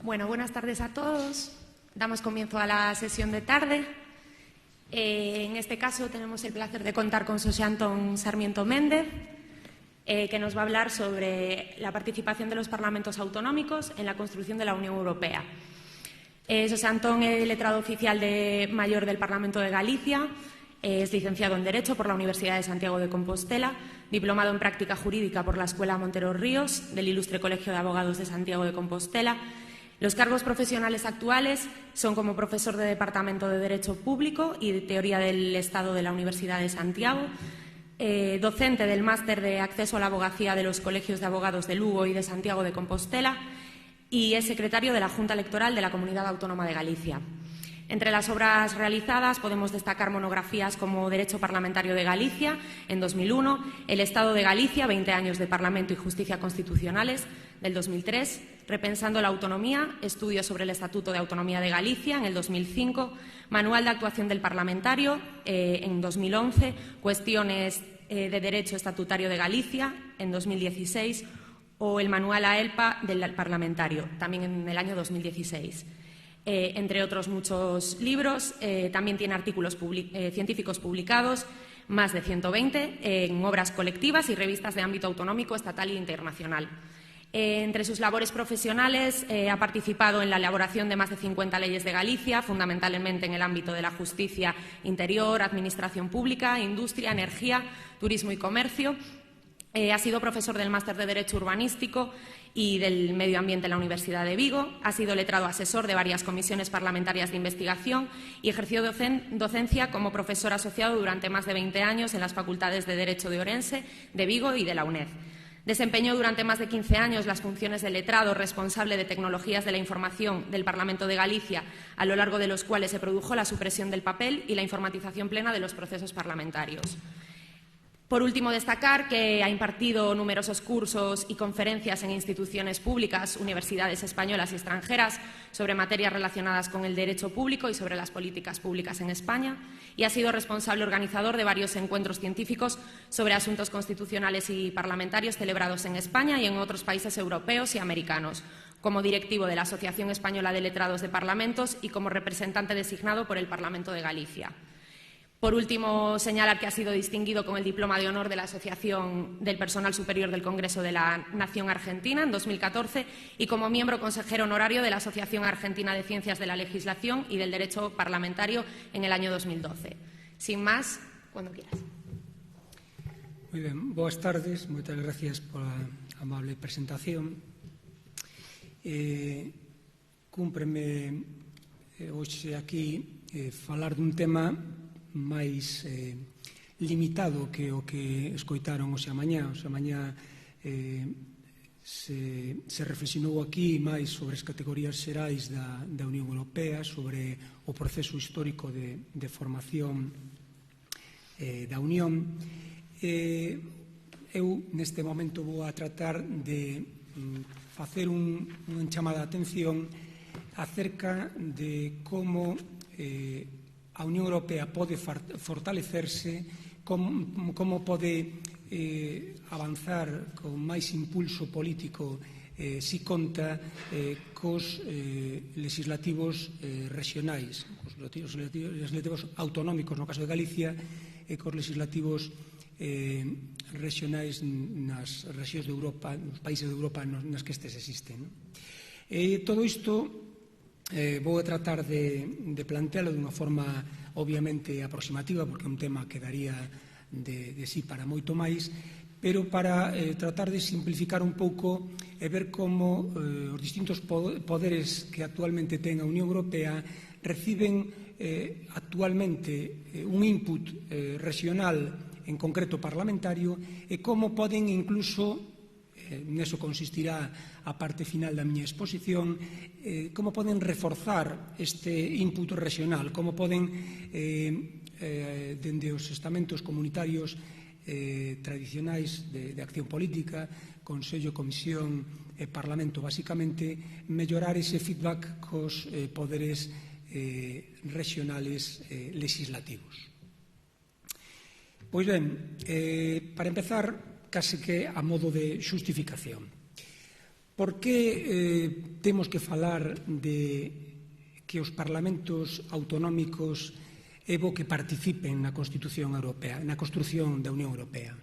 Bueno, buenas tardes a todos. Damos comienzo a la sesión de tarde. En este caso tenemos el placer de contar con Xosé Antón Sarmiento Méndez, que nos va a hablar sobre la participación de los parlamentos autonómicos en la construcción de la Unión Europea. Xosé Antón es letrado oficial mayor del Parlamento de Galicia, es licenciado en Derecho por la Universidad de Santiago de Compostela, diplomado en Práctica Jurídica por la Escuela Montero Ríos del Ilustre Colegio de Abogados de Santiago de Compostela. Los cargos profesionales actuales son como profesor de Departamento de Derecho Público y de Teoría del Estado de la Universidad de Santiago, docente del Máster de Acceso a la Abogacía de los Colegios de Abogados de Lugo y de Santiago de Compostela y es secretario de la Junta Electoral de la Comunidad Autónoma de Galicia. Entre las obras realizadas podemos destacar monografías como Derecho Parlamentario de Galicia, en 2001, El Estado de Galicia, 20 años de Parlamento y Justicia Constitucionales, del 2003, Repensando la Autonomía, Estudios sobre el Estatuto de Autonomía de Galicia, en el 2005, Manual de Actuación del Parlamentario, en 2011, Cuestiones de Derecho Estatutario de Galicia, en 2016, o el Manual AELPA del Parlamentario, también en el año 2016. Entre otros muchos libros, también tiene artículos científicos publicados, más de 120, en obras colectivas y revistas de ámbito autonómico, estatal e internacional. Entre sus labores profesionales ha participado en la elaboración de más de 50 leyes de Galicia, fundamentalmente en el ámbito de la justicia interior, administración pública, industria, energía, turismo y comercio. Ha sido profesor del Máster de Derecho Urbanístico y del Medio Ambiente en la Universidad de Vigo. Ha sido letrado asesor de varias comisiones parlamentarias de investigación y ejerció docencia como profesor asociado durante más de 20 años en las facultades de Derecho de Orense, de Vigo y de la UNED. Desempeñó durante más de 15 años las funciones de letrado responsable de tecnologías de la información del Parlamento de Galicia, a lo largo de los cuales se produjo la supresión del papel y la informatización plena de los procesos parlamentarios. Por último, destacar que ha impartido numerosos cursos y conferencias en instituciones públicas, universidades españolas y extranjeras sobre materias relacionadas con el derecho público y sobre las políticas públicas en España y ha sido responsable organizador de varios encuentros científicos sobre asuntos constitucionales y parlamentarios celebrados en España y en otros países europeos y americanos, como directivo de la Asociación Española de Letrados de Parlamentos y como representante designado por el Parlamento de Galicia. Por último, señalar que ha sido distinguido con el Diploma de Honor de la Asociación del Personal Superior del Congreso de la Nación Argentina en 2014 y como miembro consejero honorario de la Asociación Argentina de Ciencias de la Legislación y del Derecho Parlamentario en el año 2012. Sin más, cuando quieras. Muy ben, boas tardes, moitas gracias pola amable presentación. Cúmpreme hoxe aquí falar dun tema máis limitado que o que escoitaron hoxe a mañá. Hoxe a mañá se reflexionou aquí máis sobre as categorías xerais da Unión Europea, sobre o proceso histórico de formación da Unión. Eu, neste momento, vou a tratar de facer unha chamada de atención acerca de como a Unión Europea pode fortalecerse, como pode avanzar con máis impulso político si conta cos legislativos regionais, cos legislativos autonómicos no caso de Galicia e cos legislativos regionais nas rexións de Europa, nos países de Europa nas que estes existen. Todo isto vou a tratar de plantealo dunha forma obviamente aproximativa, porque é un tema que daría de sí para moito máis, pero para tratar de simplificar un pouco e ver como os distintos poderes que actualmente ten a Unión Europea reciben actualmente un input regional, en concreto parlamentario, e como poden incluso, neso consistirá a parte final da miña exposición, como poden reforzar este input regional, como poden, dende os estamentos comunitarios tradicionais de acción política, Consello, Comisión e Parlamento, basicamente, mellorar ese feedback cos poderes regionales legislativos. Pois ben, para empezar, case que a modo de xustificación. Por que temos que falar de que os parlamentos autonómicos é bo que participen na Constitución Europea, na construción da Unión Europea?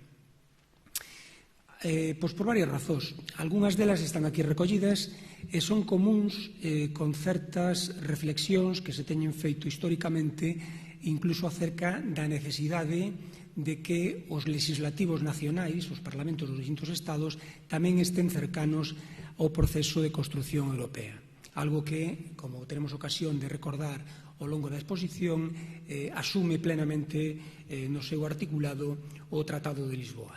Pois por varias razóns. Algúnas delas están aquí recollidas e son comuns con certas reflexións que se teñen feito históricamente incluso acerca da necesidade de que os legislativos nacionais, os parlamentos dos distintos estados, tamén estén cercanos ao proceso de construción europea. Algo que, como tenemos ocasión de recordar ao longo da exposición, asume plenamente no seu articulado o Tratado de Lisboa.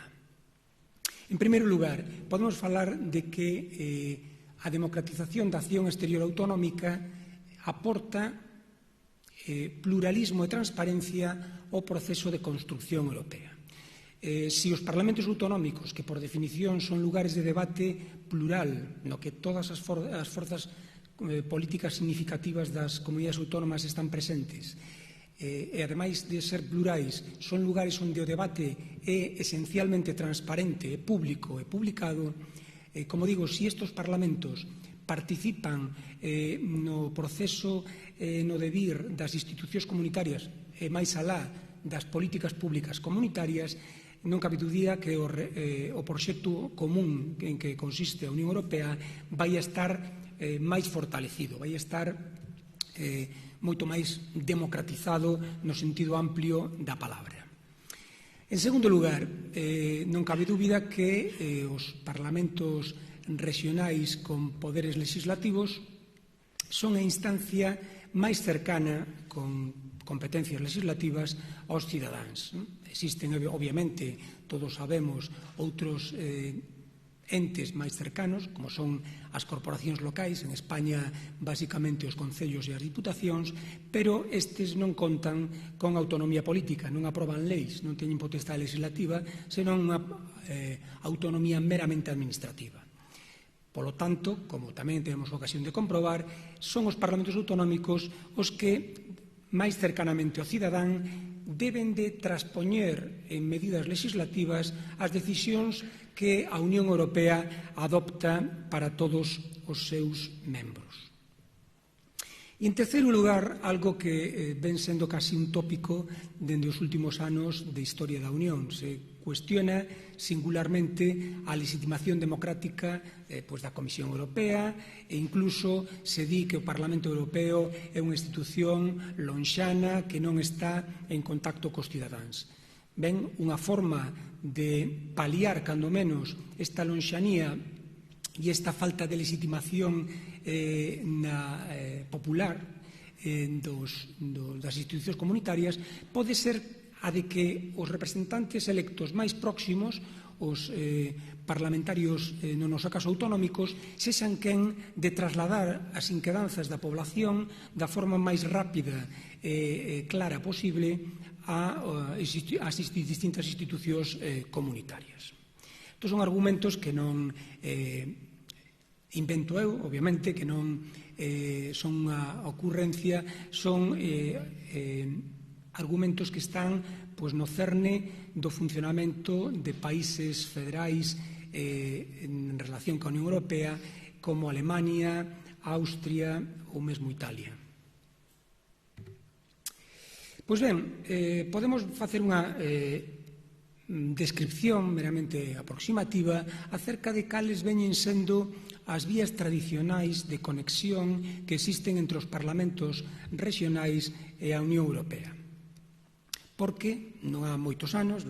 En primeiro lugar, podemos falar de que a democratización da acción exterior autonómica aporta pluralismo e transparencia ao proceso de construcción europea. Se os parlamentos autonómicos, que por definición son lugares de debate plural, no que todas as forzas políticas significativas das comunidades autónomas están presentes, e ademais de ser plurais, son lugares onde o debate é esencialmente transparente, público e publicado, como digo, se estes parlamentos participan no proceso no devir das institucións comunitarias e máis alá das políticas públicas comunitarias, non cabe dúbida que o proxecto común en que consiste a Unión Europea vai estar máis fortalecido, vai estar moito máis democratizado no sentido amplio da palabra. En segundo lugar, non cabe dúbida que os parlamentos regionais con poderes legislativos son a instancia máis cercana con competencias legislativas aos cidadáns. Existen, obviamente, todos sabemos, outros entes máis cercanos, como son as corporacións locais, en España, basicamente, os concellos e as diputacións, pero estes non contan con autonomía política, non aproban leis, non teñen potestade legislativa, senón unha autonomía meramente administrativa. Polo tanto, como tamén temos ocasión de comprobar, son os parlamentos autonómicos os que máis cercanamente ao cidadán deben de traspoñer en medidas legislativas as decisións que a Unión Europea adopta para todos os seus membros. E, en terceiro lugar, algo que ven sendo casi un tópico dende os últimos anos de historia da Unión. Se cuestiona singularmente a legitimación democrática da Comisión Europea e incluso se di que o Parlamento Europeo é unha institución lonxana que non está en contacto cos cidadáns. Ben, unha forma de paliar, cando menos, esta lonxanía e esta falta de legitimación popular das institucións comunitarias pode ser a de que os representantes electos máis próximos, os parlamentarios, no noso caso autonómicos, sexan quen de trasladar as inquedanzas da población da forma máis rápida e clara posible ás distintas institucións comunitarias. Estos son argumentos que non invento eu, obviamente, que non son unha ocurrencia, son argumentos que están no cerne do funcionamento de países federais en relación coa Unión Europea como Alemania, Austria ou mesmo Italia. Pois ben, podemos facer unha descripción meramente aproximativa acerca de cales veñen sendo as vías tradicionais de conexión que existen entre os parlamentos regionais e a Unión Europea. Porque non há moitos anos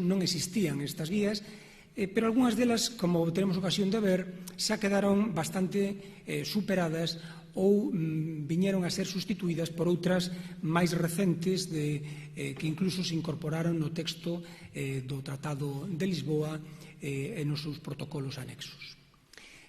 non existían estas vías, pero algunhas delas, como tenemos ocasión de ver, xa quedaron bastante superadas ou viñeron a ser sustituídas por outras máis recentes que incluso se incorporaron no texto do Tratado de Lisboa e nos seus protocolos anexos.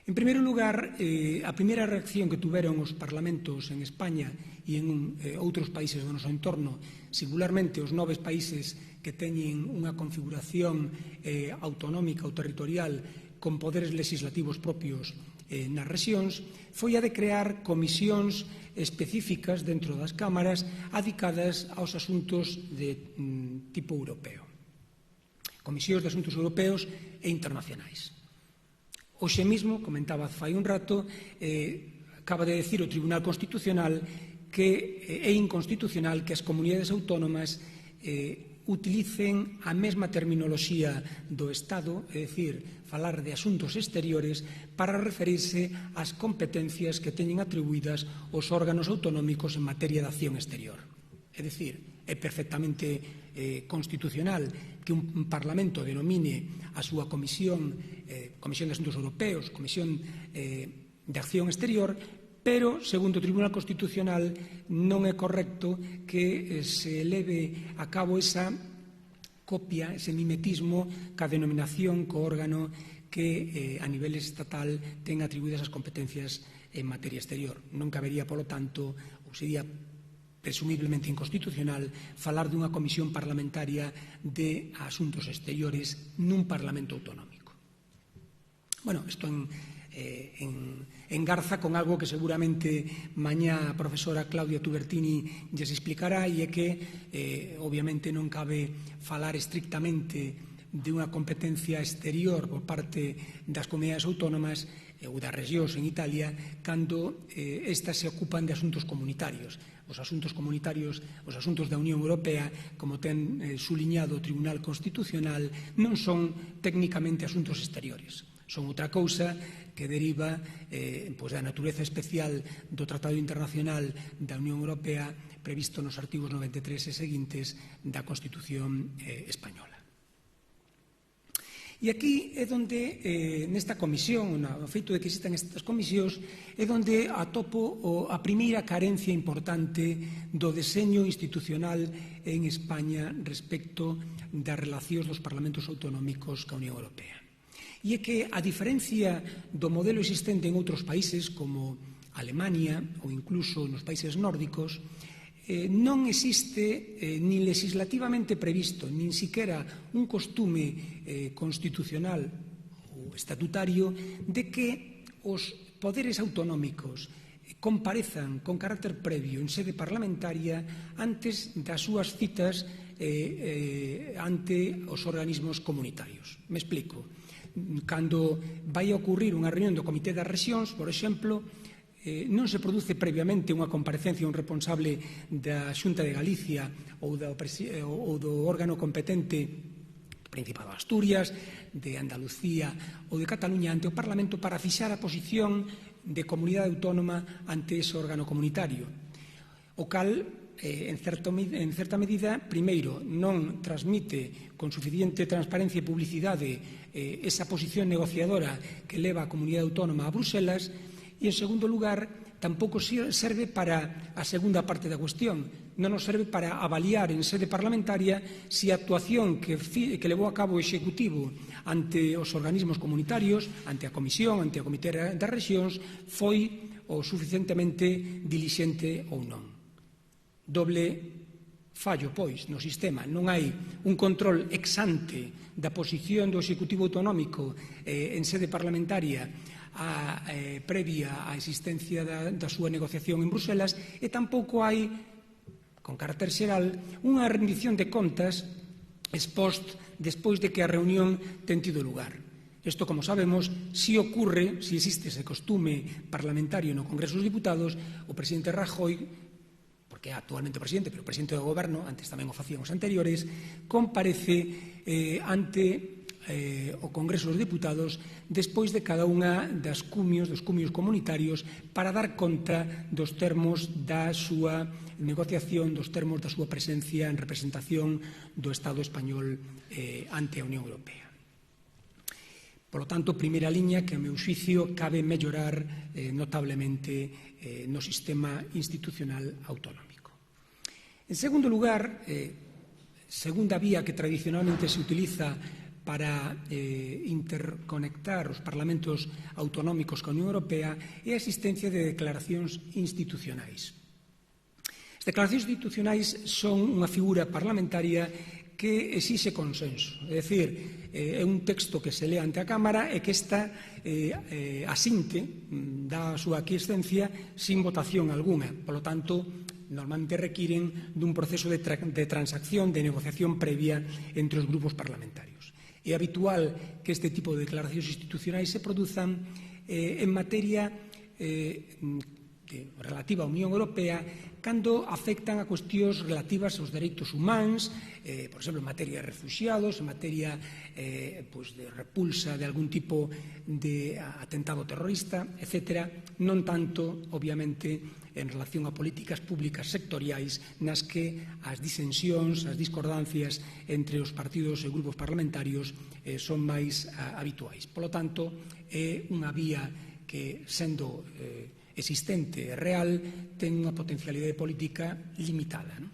En primeiro lugar, a primeira reacción que tuveron os parlamentos en España e en outros países do noso entorno, singularmente os 9 países que teñen unha configuración autonómica ou territorial con poderes legislativos propios nas rexións, foi a de crear comisións específicas dentro das cámaras adicadas aos asuntos de tipo europeo. comisións de asuntos europeos e internacionais. Hoxe mesmo, comentaba fai un rato, acaba de decir o Tribunal Constitucional que é inconstitucional que as comunidades autónomas utilicen a mesma terminoloxía do Estado, é dicir, falar de asuntos exteriores para referirse ás competencias que teñen atribuídas os órganos autonómicos en materia de acción exterior. É dicir, é perfectamente constitucional que un Parlamento denomine a súa Comisión de Asuntos Europeos, Comisión de Acción Exterior, pero, segundo o Tribunal Constitucional, non é correcto que se leve a cabo esa copia, ese mimetismo ca denominación co órgano que a nivel estatal ten atribuídas as competencias en materia exterior. Non cabería, polo tanto, ou sería presumiblemente inconstitucional falar dunha comisión parlamentaria de asuntos exteriores nun Parlamento autonómico. Bueno, isto engarza con algo que seguramente mañá a profesora Claudia Tubertini lles explicará, e é que obviamente non cabe falar estrictamente de unha competencia exterior por parte das comunidades autónomas ou das regións en Italia cando estas se ocupan de asuntos comunitarios. Os asuntos comunitarios, os asuntos da Unión Europea, como ten suliñado o Tribunal Constitucional, non son técnicamente asuntos exteriores. Son outra cousa que deriva da natureza especial do Tratado Internacional da Unión Europea previsto nos artigos 93 e seguintes da Constitución española. E aquí é onde, nesta comisión, o feito de que existan estas comisións, é onde atopo a primeira carencia importante do deseño institucional en España respecto das relacións dos parlamentos autonómicos ca Unión Europea. E é que, a diferencia do modelo existente en outros países, como Alemania ou incluso nos países nórdicos, non existe nin legislativamente previsto, nin siquera un costume constitucional ou estatutario de que os poderes autonómicos comparezan con carácter previo en sede parlamentaria antes das súas citas ante os organismos comunitarios. Me explico. Cando vai a ocurrir unha reunión do Comité das Rexións, por exemplo, non se produce previamente unha comparecencia un responsable da Xunta de Galicia ou do órgano competente do Principado de Asturias, de Andalucía ou de Cataluña ante o Parlamento para fixar a posición de comunidade autónoma ante ese órgano comunitario, o cal, en certa medida, primeiro, non transmite con suficiente transparencia e publicidade esa posición negociadora que leva a comunidade autónoma a Bruselas. E, en segundo lugar, tampouco serve para a segunda parte da cuestión. Non nos serve para avaliar en sede parlamentaria se a actuación que levou a cabo o Executivo ante os organismos comunitarios, ante a Comisión, ante o Comité das Rexións, foi o suficientemente dilixente ou non. Doble fallo, pois, no sistema. Non hai un control ex ante da posición do Executivo autonómico en sede parlamentaria previa á existencia da súa negociación en Bruselas, e tampouco hai, con carácter xeral, unha rendición de contas ex post despois de que a reunión ten tido lugar. Isto, como sabemos, si ocurre, si existe ese costume parlamentario no Congreso dos Diputados, o presidente Rajoy, porque é actualmente o presidente, pero o presidente do Goberno, antes tamén o facían os anteriores, comparece ante o Congreso dos Diputados despois de cada unha dos cumios comunitarios para dar conta dos termos da súa negociación, dos termos da súa presencia en representación do Estado español ante a Unión Europea. Por lo tanto, primeira liña que, a meu xuicio, cabe mellorar notablemente no sistema institucional autonómico. En segundo lugar, segunda vía que tradicionalmente se utiliza para interconectar os parlamentos autonómicos coa Unión Europea é a existencia de declaracións institucionais. As declaracións institucionais son unha figura parlamentaria que exixe consenso, é dicir, é un texto que se lea ante a Cámara e que esta asinte, dá a súa aquiescencia sin votación algunha. Por lo tanto, normalmente requiren dun proceso de transacción, de negociación previa entre os grupos parlamentarios. É habitual que este tipo de declaracións institucionais se produzan en materia relativa á Unión Europea cando afectan a cuestións relativas aos dereitos humanos, por exemplo, en materia de refuxiados, en materia de repulsa de algún tipo de atentado terrorista, etc. Non tanto, obviamente, en relación a políticas públicas sectoriais nas que as disensións, as discordancias entre os partidos e grupos parlamentarios son máis habituais. Polo tanto, é unha vía que, sendo existente e real, ten unha potencialidade política limitada. En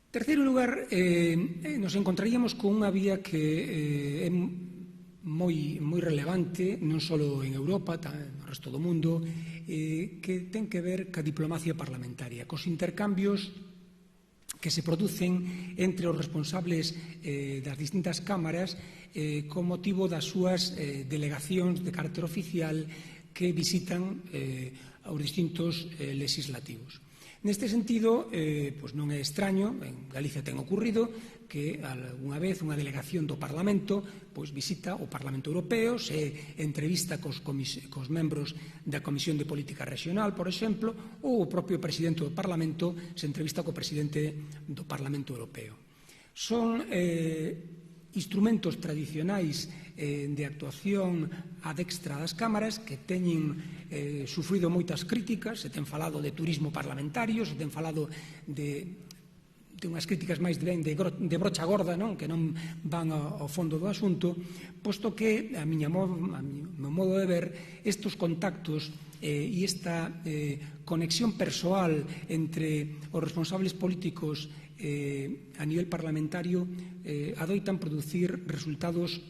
terceiro lugar, nos encontraríamos con unha vía que é moi relevante, non só en Europa, no resto do mundo, que ten que ver ca diplomacia parlamentaria, cos intercambios que se producen entre os responsables das distintas cámaras con motivo das súas delegacións de carácter oficial que visitan aos distintos legislativos. Neste sentido, non é extraño, en Galicia ten ocurrido que algunha vez unha delegación do Parlamento visita o Parlamento Europeo, se entrevista cos membros da Comisión de Política Regional, por exemplo, ou o propio presidente do Parlamento se entrevista co presidente do Parlamento Europeo. Son instrumentos tradicionais de actuación a dextra das cámaras que teñen sufrido moitas críticas, se ten falado de turismo parlamentario, se ten falado de unhas críticas máis de brocha gorda, que non van ao fondo do asunto, posto que, a meu modo de ver, estes contactos e esta conexión persoal entre os responsables políticos a nivel parlamentario adoitan producir resultados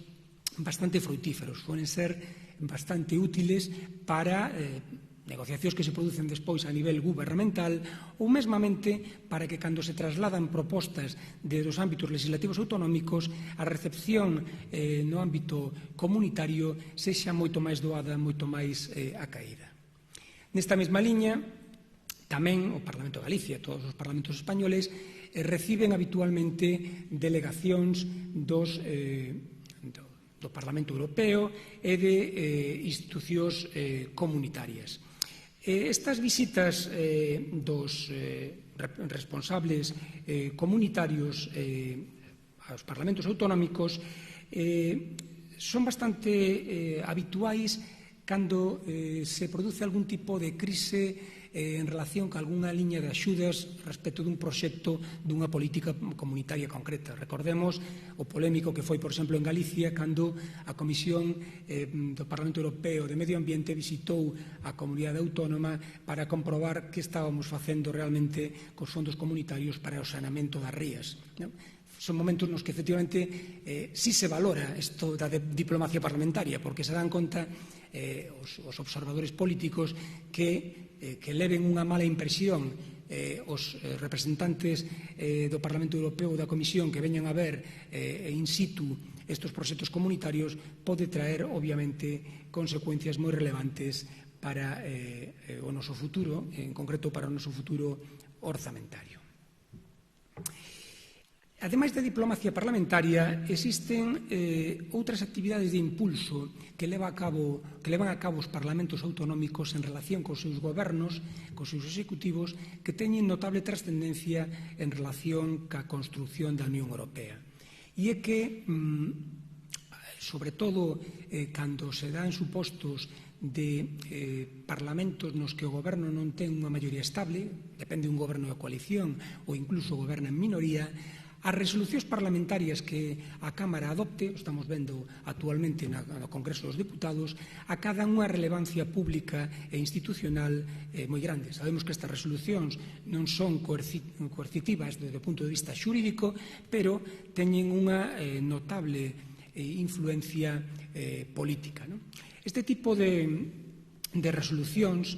bastante frutíferos, poden ser bastante útiles para negociacións que se producen despois a nivel gubernamental ou mesmamente para que cando se trasladan propostas dos ámbitos legislativos autonómicos a recepción no ámbito comunitario sexa moito máis doada, moito máis acaída. Nesta mesma liña, tamén o Parlamento de Galicia e todos os parlamentos españoles reciben habitualmente delegacións do Parlamento Europeo e de institucións comunitarias. Estas visitas dos responsables comunitarios aos parlamentos autonómicos son bastante habituais cando se produce algún tipo de crise en relación con algunha liña de axudas respecto dun proxecto dunha política comunitaria concreta. Recordemos o polémico que foi, por exemplo, en Galicia, cando a Comisión do Parlamento Europeo de Medio Ambiente visitou a comunidade autónoma para comprobar que estábamos facendo realmente cos fondos comunitarios para o saneamento das rías. Son momentos nos que, efectivamente, sí se valora isto da diplomacia parlamentaria, porque se dan conta os observadores políticos que leven unha mala impresión os representantes do Parlamento Europeo ou da Comisión que veñan a ver in situ estes proxectos comunitarios pode traer, obviamente, consecuencias moi relevantes para o noso futuro, en concreto para o noso futuro orzamentario. Ademais da diplomacia parlamentaria, existen outras actividades de impulso que levan a cabo os parlamentos autonómicos en relación cos seus gobernos, cos seus executivos, que teñen notable trascendencia en relación ca construción da Unión Europea. E é que, sobre todo, cando se dan supostos de parlamentos nos que o goberno non ten unha maioría estable, depende dun goberno de coalición ou incluso goberna en minoría, as resolucións parlamentarias que a Cámara adopte, estamos vendo actualmente no Congreso dos Deputados, acadan unha relevancia pública e institucional moi grande. Sabemos que estas resolucións non son coercitivas desde o punto de vista xurídico, pero teñen unha notable influencia política. Este tipo de resolucións,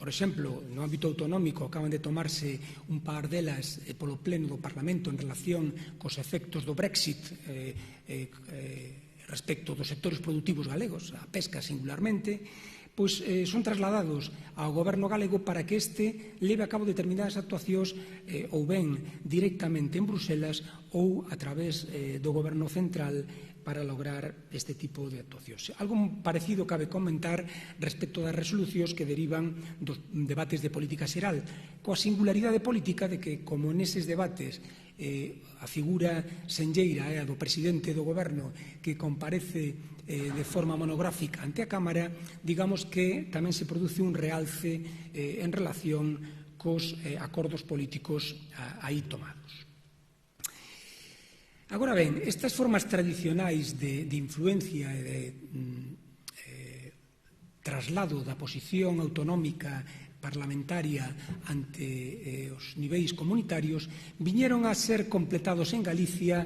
por exemplo, no ámbito autonómico acaban de tomarse un par delas polo pleno do Parlamento en relación cos efectos do Brexit respecto dos sectores produtivos galegos, a pesca singularmente, pois son trasladados ao goberno galego para que este leve a cabo determinadas actuacións ou ben directamente en Bruselas ou a través do Goberno central para lograr este tipo de actuacións. Algo parecido cabe comentar respecto das resolucións que derivan dos debates de política xeral, coa singularidade política de que, como neses debates a figura senlleira é a do presidente do Goberno que comparece de forma monográfica ante a Cámara, digamos que tamén se produce un realce en relación cos acordos políticos aí tomados. Agora ben, estas formas tradicionais de influencia e de traslado da posición autonómica parlamentaria ante os niveis comunitarios viñeron a ser completados en Galicia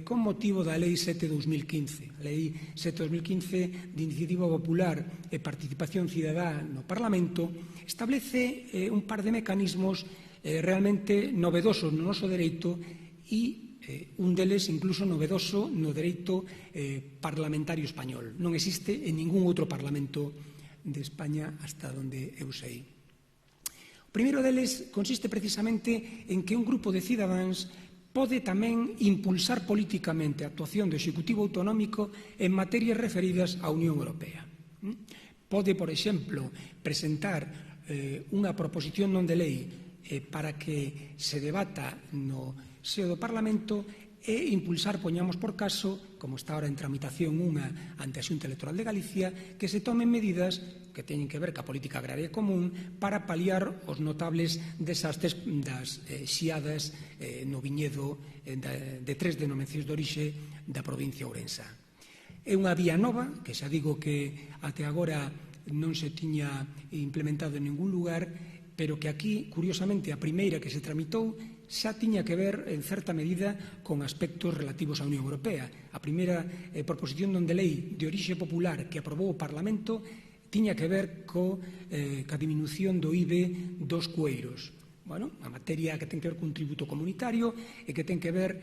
con motivo da Lei 7/2015. A Lei 7/2015 de Iniciativa Popular e Participación Cidadá no Parlamento establece un par de mecanismos realmente novedosos no noso dereito e un deles incluso novedoso no dereito parlamentario español. Non existe en ningún outro parlamento de España hasta onde eu sei. O primeiro deles consiste precisamente en que un grupo de cidadáns pode tamén impulsar políticamente a actuación do Executivo Autonómico en materias referidas á Unión Europea. Pode, por exemplo, presentar unha proposición non de lei para que se debata no seo do Parlamento e impulsar, poñamos por caso, como está ahora en tramitación unha ante a Xunta Electoral de Galicia, que se tomen medidas que teñen que ver ca política agraria común para paliar os notables desastres das xiadas no viñedo de 3 denominacións de orixe da provincia ourensa. É unha vía nova, que xa digo que até agora non se tiña implementado en ningún lugar, pero que aquí, curiosamente, a primeira que se tramitou xa tiña que ver, en certa medida, con aspectos relativos á Unión Europea. A primeira proposición non de lei de orixe popular que aprobou o Parlamento tiña que ver ca diminución do IBE dos cueiros. Bueno, a materia que ten que ver cun tributo comunitario e que ten que ver,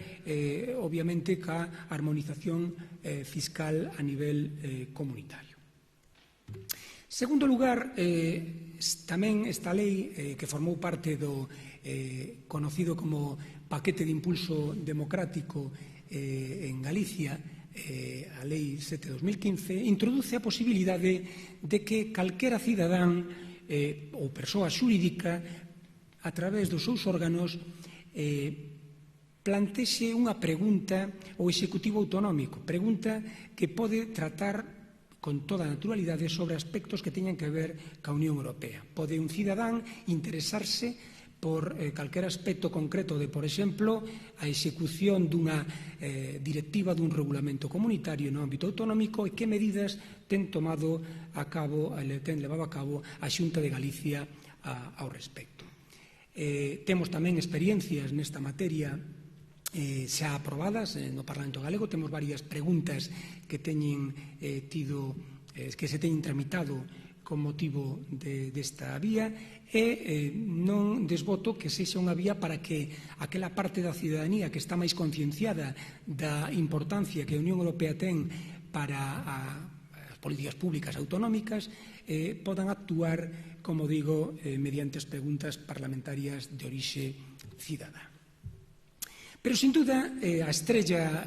obviamente, ca armonización fiscal a nivel comunitario. Segundo lugar, tamén esta lei que formou parte do conocido como paquete de impulso democrático en Galicia, a Lei 7/2015, introduce a posibilidade de que calquera cidadán ou persoa xurídica, a través dos seus órganos, plantexe unha pregunta ao Executivo Autonómico, pregunta que pode tratar con toda a naturalidade sobre aspectos que teñan que ver ca Unión Europea. Pode un cidadán interesarse por calquera aspecto concreto de, por exemplo, a execución dunha directiva dun regulamento comunitario no ámbito autonómico e que medidas ten levado a cabo a Xunta de Galicia ao respecto. Temos tamén experiencias nesta materia xa aprobadas no Parlamento Galego. Temos varias preguntas que se teñen tramitado con motivo desta vía e non desboto que sexa unha vía para que aquela parte da cidadanía que está máis concienciada da importancia que a Unión Europea ten para as políticas públicas autonómicas podan actuar, como digo, mediante as preguntas parlamentarias de orixe cidadá. Pero, sin duda, a estrella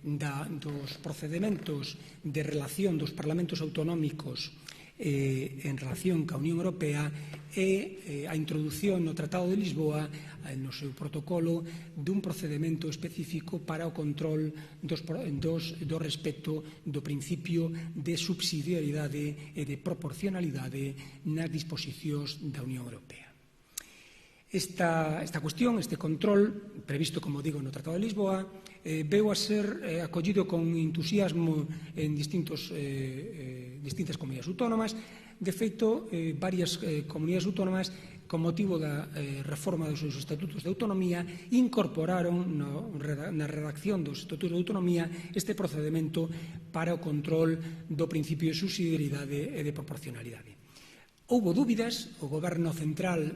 dos procedementos de relación dos parlamentos autonómicos en relación ca Unión Europea é a introdución no Tratado de Lisboa, no seu protocolo, dun procedemento específico para o control do respecto do principio de subsidiariedade e de proporcionalidade nas disposicións da Unión Europea. Esta cuestión, este control, previsto, como digo, no Tratado de Lisboa, veu a ser acollido con entusiasmo en distintas comunidades autónomas. De feito, varias comunidades autónomas, con motivo da reforma dos seus estatutos de autonomía, incorporaron na redacción dos estatutos de autonomía este procedemento para o control do principio de subsidiariedade e de proporcionalidade. Houbo dúbidas, o Goberno central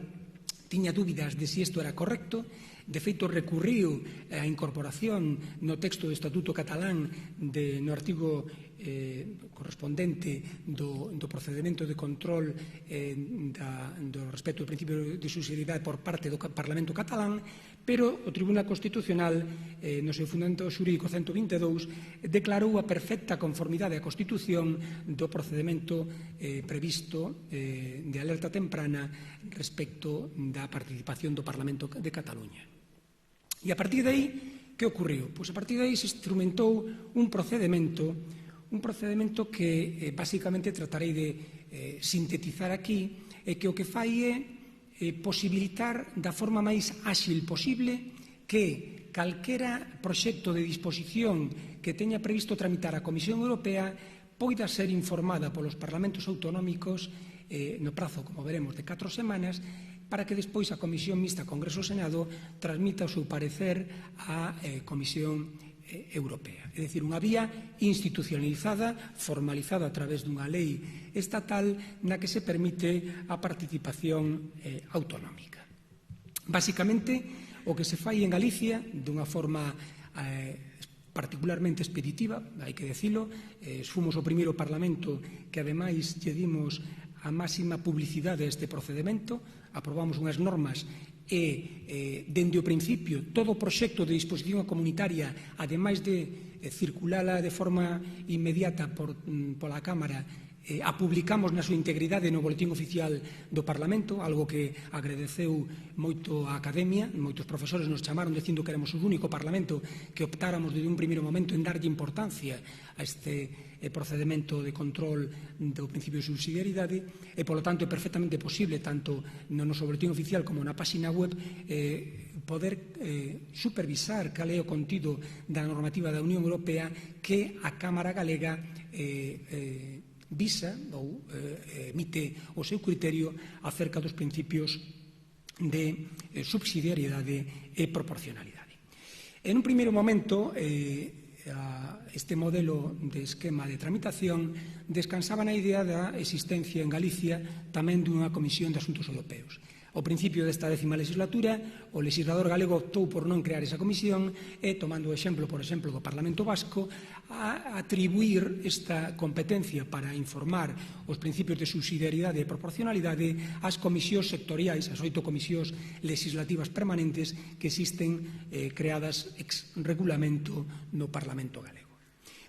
tiña dúbidas de se isto era correcto. De feito, recurriu a incorporación no texto do Estatuto catalán no artigo correspondente do procedemento de control do respecto do principio de subsidiariedade por parte do Parlamento catalán, pero o Tribunal Constitucional, no seu fundamento xurídico 122, declarou a perfecta conformidade á Constitución do procedimento previsto de alerta temprana respecto da participación do Parlamento de Cataluña. E a partir de aí, que ocorreu? Pois a partir de aí se instrumentou un procedimento que basicamente tratarei de sintetizar aquí, e que o que fai é posibilitar da forma máis áxil posible que calquera proxecto de disposición que teña previsto tramitar a Comisión Europea poida ser informada polos parlamentos autonómicos no prazo, como veremos, de 4 semanas, para que despois a Comisión Mixta Congreso-Senado transmita o seu parecer á Comisión Europea. É dicir, unha vía institucionalizada, formalizada a través dunha lei estatal na que se permite a participación autonómica. Basicamente, o que se fai en Galicia, dunha forma particularmente expeditiva, hai que decilo, fomos o primeiro Parlamento que ademais lle dimos a máxima publicidade a este procedimento, aprobamos unhas normas e, dende o principio, todo o proxecto de disposición comunitaria, ademais de circulala de forma inmediata pola Cámara, a publicamos na súa integridade no Boletín Oficial do Parlamento, algo que agradeceu moito a Academia. Moitos profesores nos chamaron dicindo que éramos o único Parlamento que optáramos desde un primeiro momento en darlle importancia a este procedimento de control do principio de subsidiariedade, e, polo tanto, é perfectamente posible, tanto no noso Boletín Oficial como na páxina web, poder supervisar cal é o contido da normativa da Unión Europea que a Cámara Galega visa ou emite o seu criterio acerca dos principios de subsidiariedade e proporcionalidade. En un primeiro momento, este modelo de esquema de tramitación descansaba na idea da existencia en Galicia tamén dunha Comisión de Asuntos Europeos. Ao principio desta 10ª legislatura, o legislador galego optou por non crear esa comisión e, tomando o exemplo, por exemplo, do Parlamento Vasco, a atribuir esta competencia para informar os principios de subsidiariedade e proporcionalidade ás comisións sectoriais, as 8 comisións legislativas permanentes que existen creadas ex regulamento no Parlamento galego.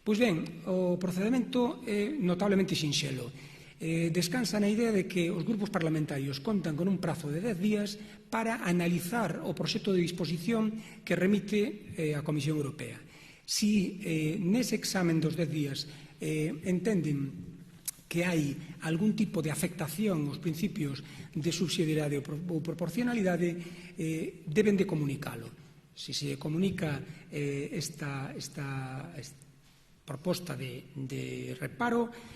Pois ben, o procedimento é notablemente sinxelo. Descansa na idea de que os grupos parlamentarios contan con un prazo de 10 días para analizar o proxecto de disposición que remite a Comisión Europea. Si nese examen dos 10 días entenden que hai algún tipo de afectación aos principios de subsidiariedade ou proporcionalidade, deben de comunicalo. Si se comunica esta proposta de reparo,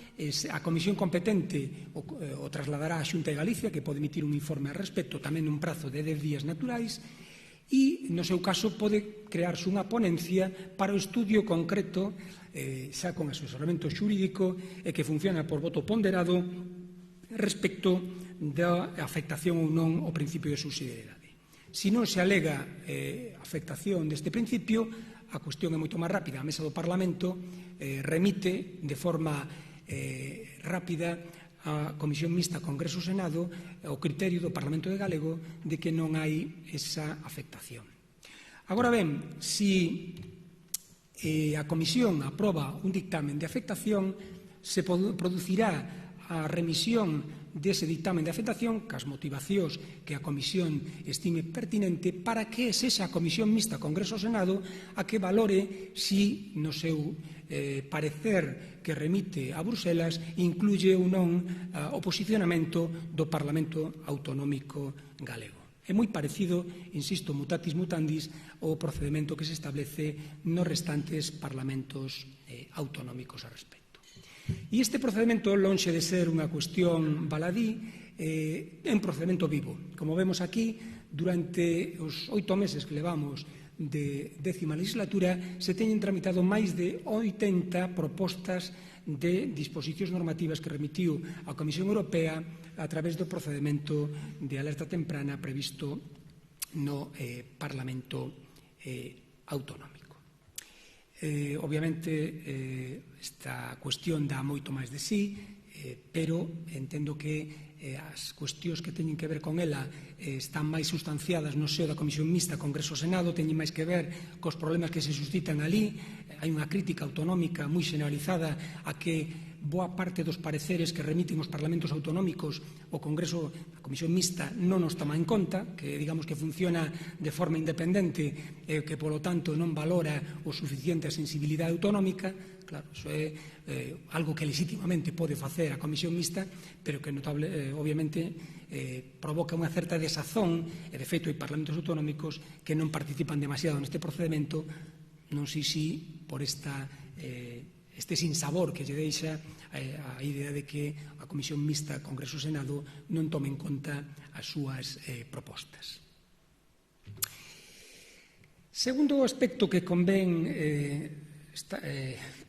a Comisión competente o trasladará á Xunta de Galicia, que pode emitir un informe al respecto tamén nun prazo de 10 días naturais, e, no seu caso, pode crearse unha ponencia para o estudio concreto, xa con asesoramento xurídico, e que funciona por voto ponderado respecto da afectación ou non ao principio de subsidiariedade. Se non se alega afectación deste principio, a cuestión é moito máis rápida. A mesa do Parlamento remite de forma rápida a Comisión Mixta Congreso-Senado o criterio do Parlamento de Galego de que non hai esa afectación. Agora ben, se a Comisión aproba un dictamen de afectación, se producirá a remisión dese dictamen de afectación cas motivacións que a Comisión estime pertinente para que sexa a Comisión Mixta Congreso-Senado a que valore si no seu parecer que remite a Bruselas incluye ou non o posicionamento do Parlamento Autonómico Galego. É moi parecido, insisto, mutatis mutandis, ao procedimento que se establece nos restantes parlamentos autonómicos a respecto. E este procedimento, lonxe de ser unha cuestión baladí, é un procedimento vivo. Como vemos aquí, durante os 8 meses que levamos de 10ª legislatura, se teñen tramitado máis de 80 propostas de disposicións normativas que remitiu a Comisión Europea a través do procedimento de alerta temprana previsto no Parlamento Autonómico. Obviamente, esta cuestión dá moito máis de sí. pero entendo que as cuestións que teñen que ver con ela están máis sustanciadas no seo da Comisión Mixta Congreso-Senado, teñen máis que ver cos problemas que se suscitan ali. Hai unha crítica autonómica moi generalizada a que boa parte dos pareceres que remiten os parlamentos autonómicos o Congreso, a Comisión Mixta non os toma en conta, que digamos que funciona de forma independente e que polo tanto non valora o suficiente a sensibilidade autonómica. Claro, iso é algo que legitimamente pode facer a Comisión Mixta, pero que obviamente provoca unha certa desazón, e de feito hai parlamentos autonómicos que non participan demasiado neste procedimento, non sei se por este sinsabor que lle deixa a idea de que a Comisión Mixta Congreso-Senado non tome en conta as súas propostas. Segundo aspecto que convén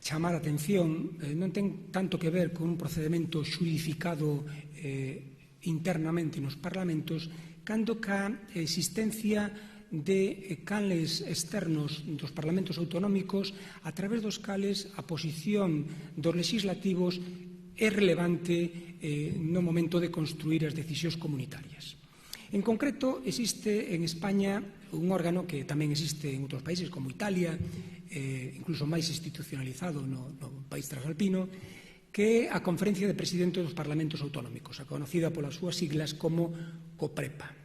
chamar a atención non ten tanto que ver con un procedimento xudificado internamente nos parlamentos, cando ca existencia de canles externos dos parlamentos autonómicos a través dos cales a posición dos legislativos é relevante no momento de construir as decisións comunitarias. En concreto, existe en España un órgano que tamén existe en outros países como Italia, incluso máis institucionalizado no país transalpino, que é a Conferencia de Presidentes dos Parlamentos Autonómicos, conocida polas súas siglas como COPREPA.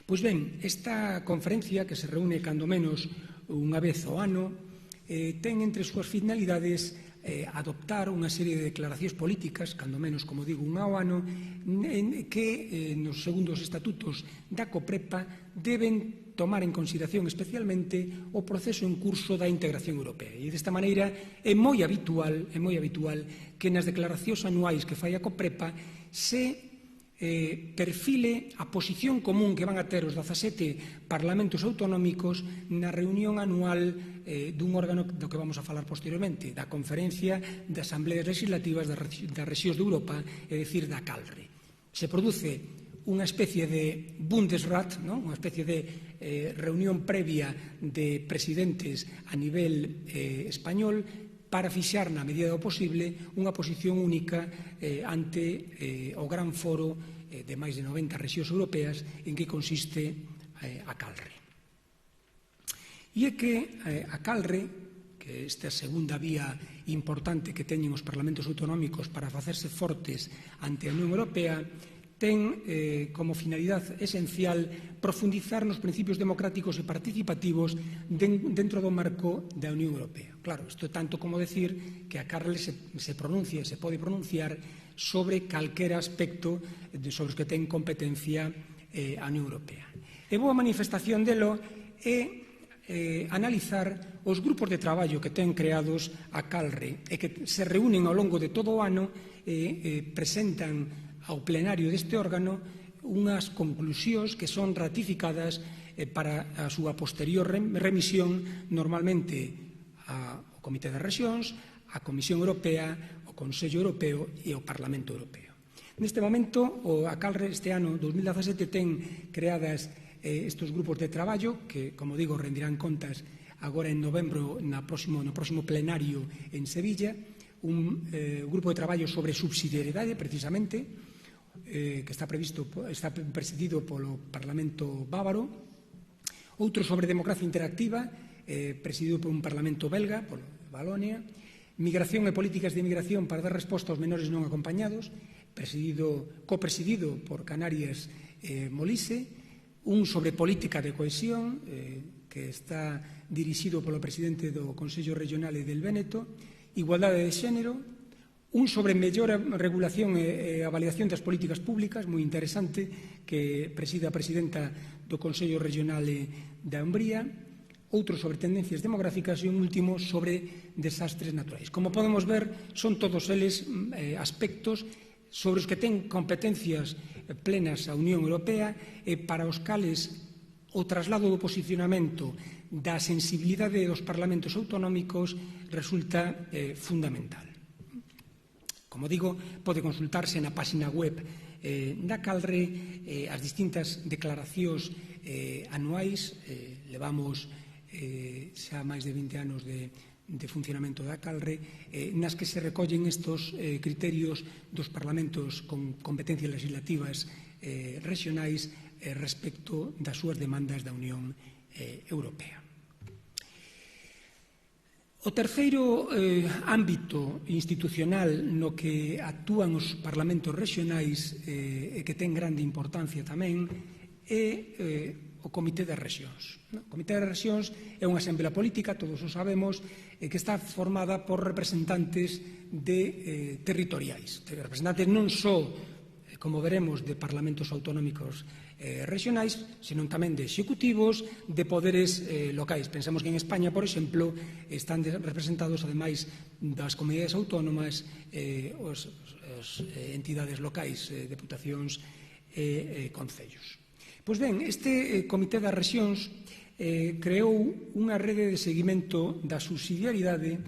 Pois ben, esta conferencia, que se reúne cando menos unha vez ao ano, ten entre as súas finalidades adoptar unha serie de declaracións políticas, cando menos, como digo, unha ao ano, que nos segundos estatutos da COPREPA deben tomar en consideración especialmente o proceso en curso da integración europea. E desta maneira é moi habitual que nas declaracións anuais que fai a COPREPA se perfile a posición común que van a ter os 17 parlamentos autonómicos na reunión anual dun órgano do que vamos a falar posteriormente, da Conferencia de Asambleas Legislativas das Rexións de Europa, é dicir, da CALRE. Se produce unha especie de Bundesrat, unha especie de reunión previa de presidentes a nivel español para fixar, na medida do posible, unha posición única ante o gran foro de máis de 90 rexións europeas en que consiste a CALRE. E é que a CALRE, que esta segunda vía importante que teñen os parlamentos autonómicos para facerse fortes ante a Unión Europea, ten como finalidade esencial profundizar nos principios democráticos e participativos dentro do marco da Unión Europea. Claro, isto é tanto como decir que a CALRE se pode pronunciar sobre calquera aspecto sobre os que ten competencia a Unión Europea. E boa manifestación delo é analizar os grupos de traballo que ten creados a CALRE e que se reúnen ao longo de todo o ano e presentan ao plenario deste órgano unhas conclusións que son ratificadas para a súa posterior remisión normalmente ao Comité das Rexións, á Comisión Europea, ao Consello Europeo e ao Parlamento Europeo. Neste momento, a CALRE este ano 2017 ten creadas estes grupos de traballo que, como digo, rendirán contas agora en novembro no próximo plenario en Sevilla, un grupo de traballo sobre subsidiariedade, precisamente, que está presidido polo Parlamento bávaro, outro sobre democracia interactiva, presidido por un Parlamento belga, por Valonia, migración e políticas de migración para dar resposta aos menores non acompañados, copresidido por Canarias Molise, un sobre política de cohesión, que está dirixido polo presidente do Consello Regional del Véneto, igualdade de xénero, un sobre mellor regulación e avaliación das políticas públicas, moi interesante, que preside a presidenta do Consello Regional da Umbría, outro sobre tendencias demográficas e un último sobre desastres naturais. Como podemos ver, son todos eles aspectos sobre os que ten competencias plenas a Unión Europea e para os cales o traslado do posicionamento da sensibilidade dos parlamentos autonómicos resulta fundamental. Como digo, pode consultarse na página web da CALRE as distintas declaracións anuais. Levamos xa máis de 20 anos de de funcionamento da CALRE, nas que se recollen estes criterios dos parlamentos con competencias legislativas regionais respecto das súas demandas da Unión Europea. O terceiro ámbito institucional no que actúan os parlamentos regionais e que ten grande importancia tamén é o Comité das Rexións. O Comité das Rexións é unha asamblea política, todos o sabemos, que está formada por representantes territoriais, representantes non só, como veremos, de parlamentos autonómicos regionais, senón tamén de executivos, de poderes locais. Pensamos que en España, por exemplo, están representados, ademais das comunidades autónomas, as entidades locais, deputacións e concellos. Pois ben, este Comité das Rexións creou unha rede de seguimento da subsidiariedade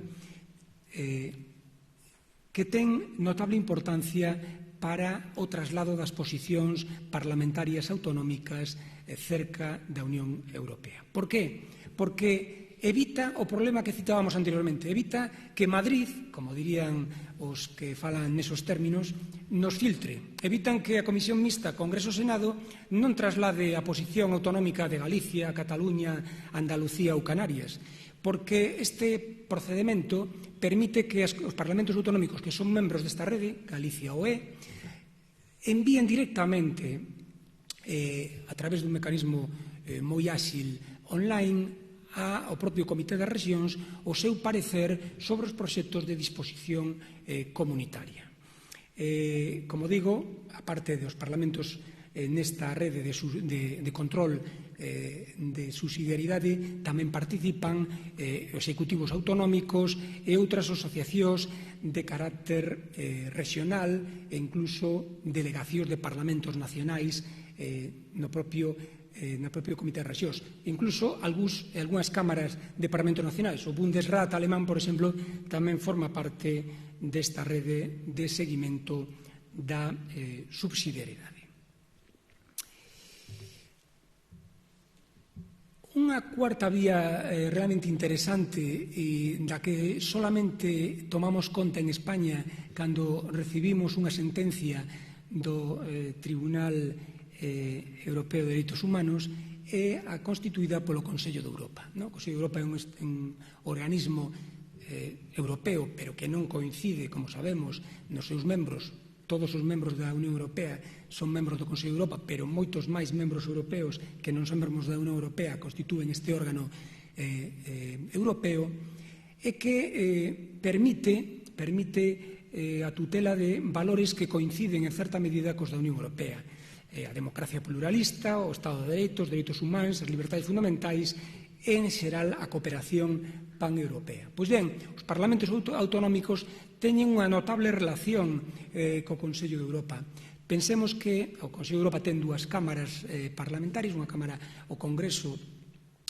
que ten notable importancia para o traslado das posicións parlamentarias autonómicas cerca da Unión Europea. Por qué? Porque evita o problema que citábamos anteriormente, evita que Madrid, como dirían os que falan nesos términos, nos filtre. Evitan que a Comisión Mixta Congreso-Senado non traslade a posición autonómica de Galicia, Cataluña, Andalucía ou Canarias, porque este procedimento permite que os parlamentos autonómicos que son membros desta rede, Galicia ou envíen directamente a través dun mecanismo moi áxil online ao propio Comité das Rexións o seu parecer sobre os proxectos de disposición comunitaria. Como digo, a parte dos parlamentos nesta rede de control de subsidiariedade tamén participan executivos autonómicos e outras asociacións de carácter regional e incluso delegacións de parlamentos nacionais no propio Comité de Rexións. Incluso algunhas cámaras de parlamentos nacionais. O Bundesrat alemán, por exemplo, tamén forma parte desta rede de seguimento da subsidiariedade. Unha cuarta vía realmente interesante e da que solamente tomamos conta en España cando recibimos unha sentencia do Tribunal Europeo de Dereitos Humanos é a constituída polo Consello de Europa. O Consello de Europa é un organismo europeo, pero que non coincide, como sabemos, nos seus membros. Todos os membros da Unión Europea son membros do Consello de Europa, pero moitos máis membros europeos que non son membros da Unión Europea constitúen este órgano europeo e que permite a tutela de valores que coinciden en certa medida cos da Unión Europea. A democracia pluralista, o Estado de Dereito, os dereitos humanos, as libertades fundamentais e, en xeral, a cooperación paneuropea. Pois ben, os parlamentos autonómicos teñen unha notable relación co Consello de Europa. Pensemos que o Consello de Europa ten dúas cámaras parlamentarias, unha cámara, o Congreso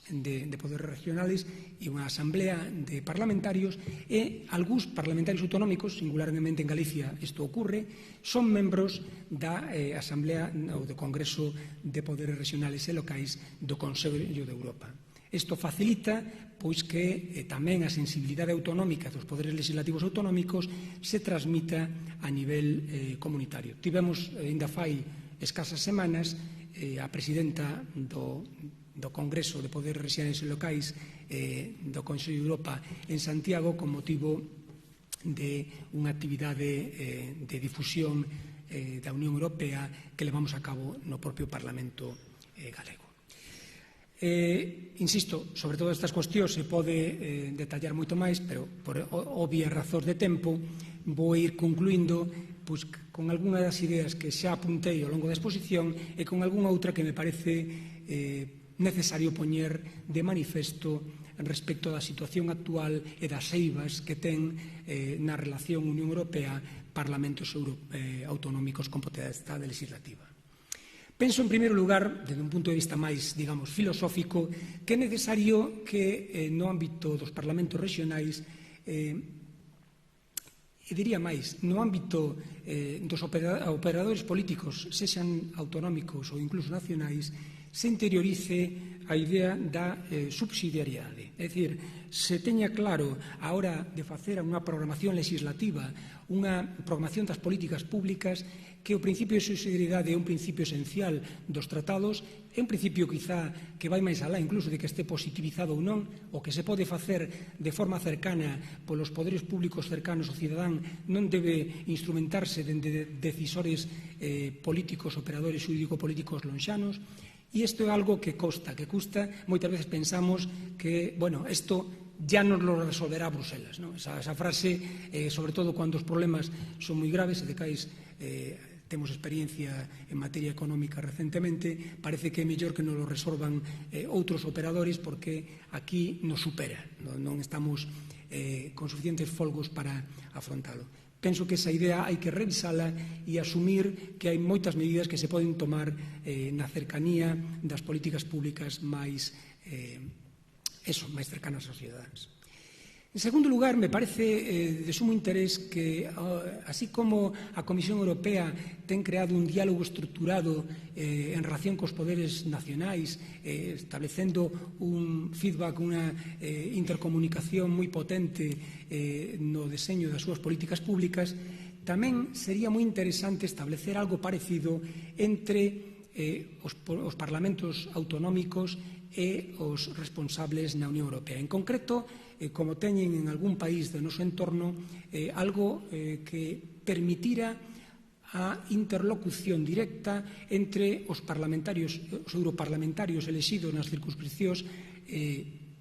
de Poderes Regionales e unha asamblea de parlamentarios e algúns parlamentarios autonómicos, singularmente en Galicia isto ocurre, son membros da asamblea ou do Congreso de Poderes Regionales e Locais do Consello de Europa. Isto facilita pois que tamén a sensibilidade autonómica dos poderes legislativos autonómicos se transmita a nivel comunitario. Tivemos, ainda fai escasas semanas, a presidenta do Congreso de Poderes Regionais e Locais do Consello de Europa en Santiago con motivo de unha actividade de difusión da Unión Europea que levamos a cabo no propio Parlamento galego. Insisto, sobre todas estas cuestións se pode detallar moito máis, pero por obvias razóns de tempo vou ir concluindo con algunhas das ideas que xa apuntei ao longo da exposición e con algunha outra que me parece necesario poñer de manifesto respecto da situación actual e das eivas que ten na relación Unión Europea-Parlamentos autonómicos con potestade legislativa. Penso, en primeiro lugar, desde un punto de vista máis, digamos, filosófico, que é necesario que no ámbito dos parlamentos regionais, e diría máis, no ámbito dos operadores políticos, sexan autonómicos ou incluso nacionais, se interiorice a idea da subsidiariedade. É dicir, se teña claro a hora de facer unha programación legislativa, unha programación das políticas públicas, que o principio de subsidiariedade é un principio esencial dos tratados, é un principio quizá que vai máis alá incluso de que este positivizado ou non, o que se pode facer de forma cercana polos poderes públicos cercanos ao cidadán non debe instrumentarse dende decisores políticos, operadores xurídico-políticos lonxanos. E isto é algo que custa. Moitas veces pensamos que, bueno, isto ya nos lo resolverá Bruselas, ¿no? Esa frase, sobre todo cuando os problemas son moi graves, e de cais temos experiencia en materia económica recentemente, parece que é mellor que nos lo resolvan outros operadores, porque aquí nos supera, non estamos con suficientes folgos para afrontalo. Penso que esa idea hai que revisala e asumir que hai moitas medidas que se poden tomar na cercanía das políticas públicas máis cercanas aos cidadáns. En segundo lugar, me parece de sumo interés que, así como a Comisión Europea ten creado un diálogo estruturado en relación cos poderes nacionais, establecendo un feedback, unha intercomunicación moi potente no deseño das súas políticas públicas, tamén sería moi interesante establecer algo parecido entre os parlamentos autonómicos e os responsables na Unión Europea. En concreto, como teñen en algún país do noso entorno, algo que permitira a interlocución directa entre os europarlamentarios elexidos nas circunscripcións,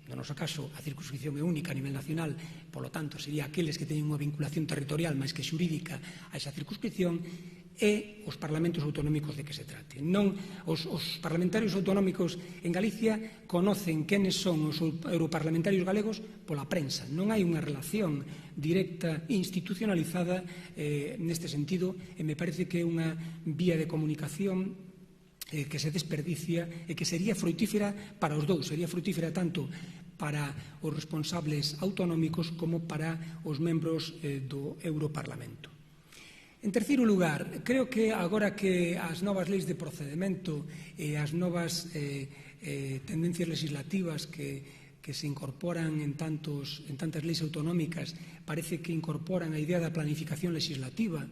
no noso caso a circunscripción é única a nivel nacional, polo tanto sería aqueles que teñen unha vinculación territorial máis que xurídica a esa circunscripción, e os parlamentos autonómicos de que se trate. Non, os parlamentarios autonómicos en Galicia conocen quenes son os europarlamentarios galegos pola prensa. Non hai unha relación directa e institucionalizada neste sentido, e me parece que é unha vía de comunicación que se desperdicia e que sería frutífera para os dous, sería frutífera tanto para os responsables autonómicos como para os membros do Europarlamento. En terceiro lugar, creo que agora que as novas leis de procedemento e as novas tendencias legislativas que se incorporan en tantas leis autonómicas, parece que incorporan a idea da planificación legislativa,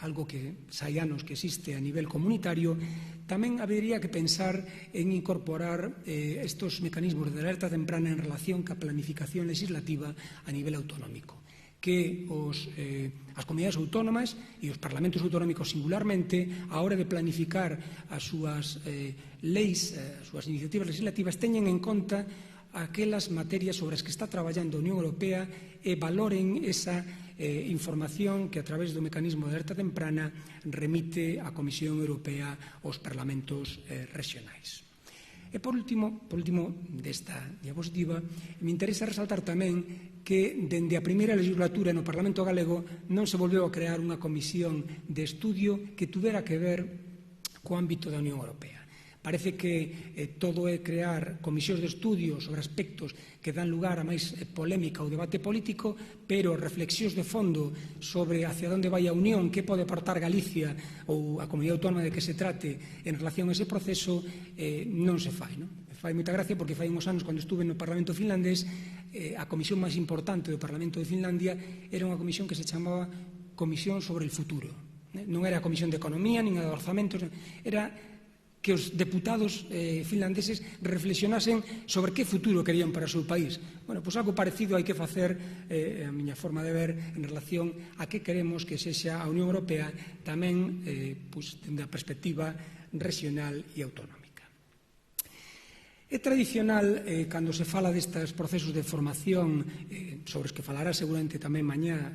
algo que hai anos que existe a nivel comunitario, tamén habería que pensar en incorporar estos mecanismos de alerta temprana en relación ca planificación legislativa a nivel autonómico, que as comunidades autónomas e os parlamentos autonómicos singularmente, a hora de planificar as súas leis, as súas iniciativas legislativas, teñen en conta aquelas materias sobre as que está traballando a Unión Europea e valoren esa información que a través do mecanismo de alerta temprana remite a Comisión Europea aos parlamentos regionais. E por último desta diapositiva, me interesa resaltar tamén que dende a primeira legislatura no Parlamento Galego non se volveu a crear unha comisión de estudio que tuvera que ver co ámbito da Unión Europea. Parece que todo é crear comisións de estudio sobre aspectos que dan lugar a máis polémica ou debate político, pero reflexións de fondo sobre hacia onde vai a Unión, que pode aportar Galicia ou a comunidade autónoma de que se trate en relación a ese proceso, non se fai, non? Fai moita gracia porque fai uns anos, cando estuve no Parlamento finlandés, a comisión máis importante do Parlamento de Finlandia era unha comisión que se chamaba Comisión sobre el Futuro. Non era a Comisión de Economía, nin a de Orzamentos, era que os deputados finlandeses reflexionasen sobre que futuro querían para o seu país. Bueno, pois algo parecido hai que facer, a miña forma de ver, en relación a que queremos que sexa a Unión Europea tamén dende a perspectiva regional e autonómica. É tradicional, cando se fala destes procesos de formación, sobre os que falará seguramente tamén mañá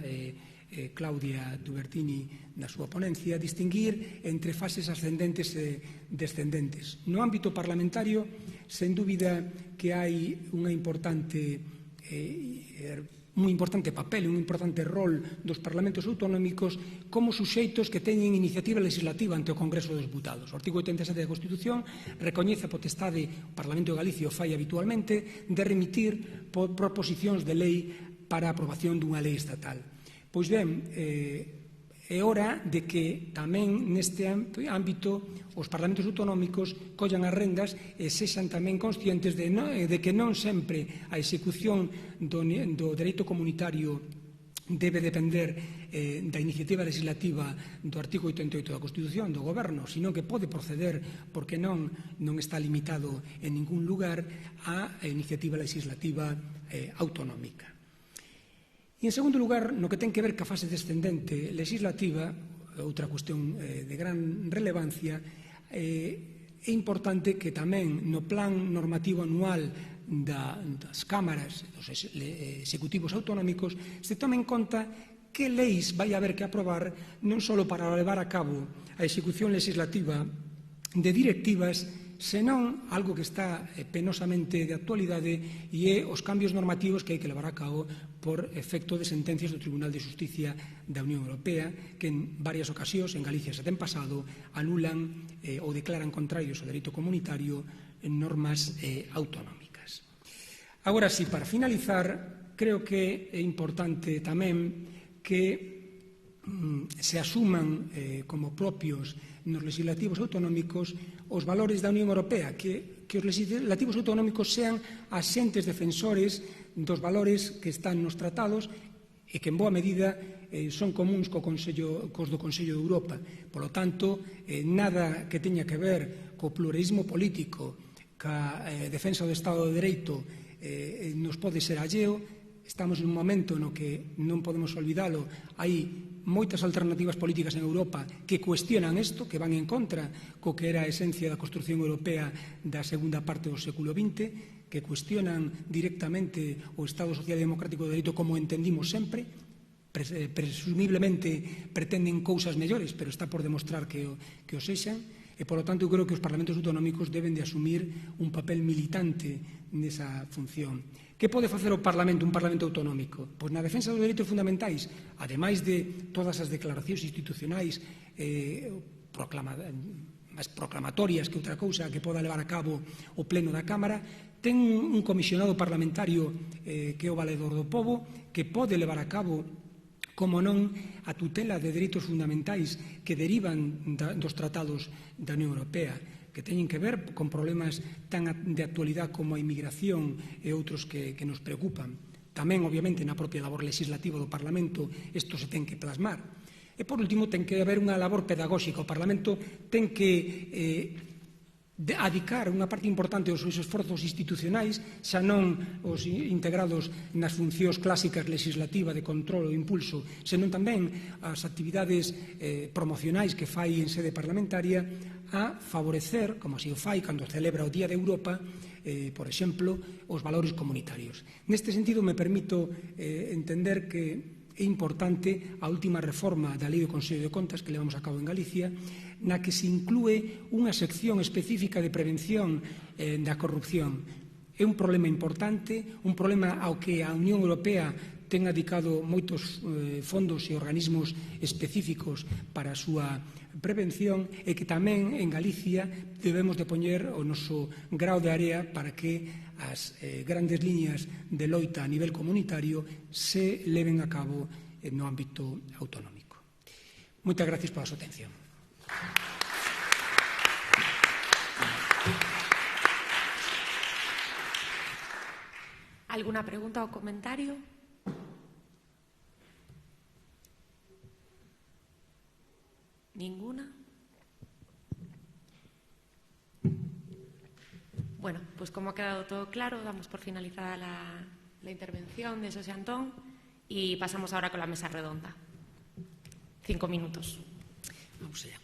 Claudia Dubertini na súa ponencia, distinguir entre fases ascendentes e descendentes. No ámbito parlamentario, sen dúbida que hai un importante papel, un importante rol dos parlamentos autonómicos como suxeitos que teñen iniciativa legislativa ante o Congreso dos Deputados. O artigo 87 da Constitución recoñece a potestade, o Parlamento de Galicia o fai habitualmente, de remitir proposicións de lei para a aprobación dunha lei estatal. Pois ben, É hora de que tamén neste ámbito os parlamentos autonómicos collan as rendas e sexan tamén conscientes de que non sempre a execución do dereito comunitario debe depender da iniciativa legislativa do artigo 88 da Constitución do Goberno, sino que pode proceder, porque non está limitado en ningún lugar á iniciativa legislativa autonómica. E, en segundo lugar, no que ten que ver ca fase descendente legislativa, outra cuestión de gran relevancia, é importante que tamén no plan normativo anual das cámaras, dos executivos autonómicos, se tome en conta que leis vai haber que aprobar non só para levar a cabo a execución legislativa de directivas, senón algo que está penosamente de actualidade e é os cambios normativos que hai que levar a cabo por efecto de sentencias do Tribunal de Xusticia da Unión Europea que en varias ocasións, en Galicia se ten pasado, anulan ou declaran contrarios ao dereito comunitario en normas autonómicas. Agora sí, para finalizar, creo que é importante tamén que se asuman como propios nos legislativos autonómicos os valores da Unión Europea, que os legislativos autonómicos sean axentes defensores dos valores que están nos tratados e que en boa medida son comuns cos do Consello de Europa. Por lo tanto, nada que teña que ver co pluralismo político, ca defensa do Estado de Dereito nos pode ser alleo. Estamos en un momento no que non podemos olvidalo, hai moitas alternativas políticas en Europa que cuestionan isto, que van en contra co que era a esencia da construción europea da segunda parte do século XX, que cuestionan directamente o Estado Social e Democrático de Dereito como entendimos sempre, presumiblemente pretenden cousas mellores, pero está por demostrar que o sexan, e, polo tanto, eu creo que os parlamentos autonómicos deben de asumir un papel militante nesa función. Que pode facer o Parlamento, un Parlamento autonómico? Pois na defensa dos dereitos fundamentais, ademais de todas as declaracións institucionais máis proclamatorias que outra cousa que poda levar a cabo o Pleno da Cámara, ten un comisionado parlamentario que é o Valedor do Pobo, que pode levar a cabo, como non, a tutela de dereitos fundamentais que derivan dos tratados da Unión Europea, que teñen que ver con problemas tan de actualidade como a inmigración e outros que nos preocupan. Tamén, obviamente, na propia labor legislativa do Parlamento isto se ten que plasmar. E, por último, ten que haber unha labor pedagóxica. O Parlamento ten que adicar unha parte importante dos seus esforzos institucionais, xa non os integrados nas funcións clásicas legislativa de control e impulso, senón tamén as actividades promocionais que fai en sede parlamentaria a favorecer, como así o fai cando celebra o Día de Europa, por exemplo, os valores comunitarios. Neste sentido, me permito entender que é importante a última reforma da Lei do Consello de Contas que levamos a cabo en Galicia, na que se inclúe unha sección específica de prevención da corrupción. É un problema importante, un problema ao que a Unión Europea ten dedicado moitos fondos e organismos específicos para a súa prevención e que tamén en Galicia debemos de poñer o noso grao de area para que as grandes liñas de loita a nivel comunitario se leven a cabo no ámbito autonómico. Moitas gracias pola súa atención. ¿Alguna pregunta o comentario? ¿Ninguna? Bueno, pues como ha quedado todo claro, damos por finalizada la intervención de José Antón y pasamos ahora con la mesa redonda. 5 minutos. Vamos allá.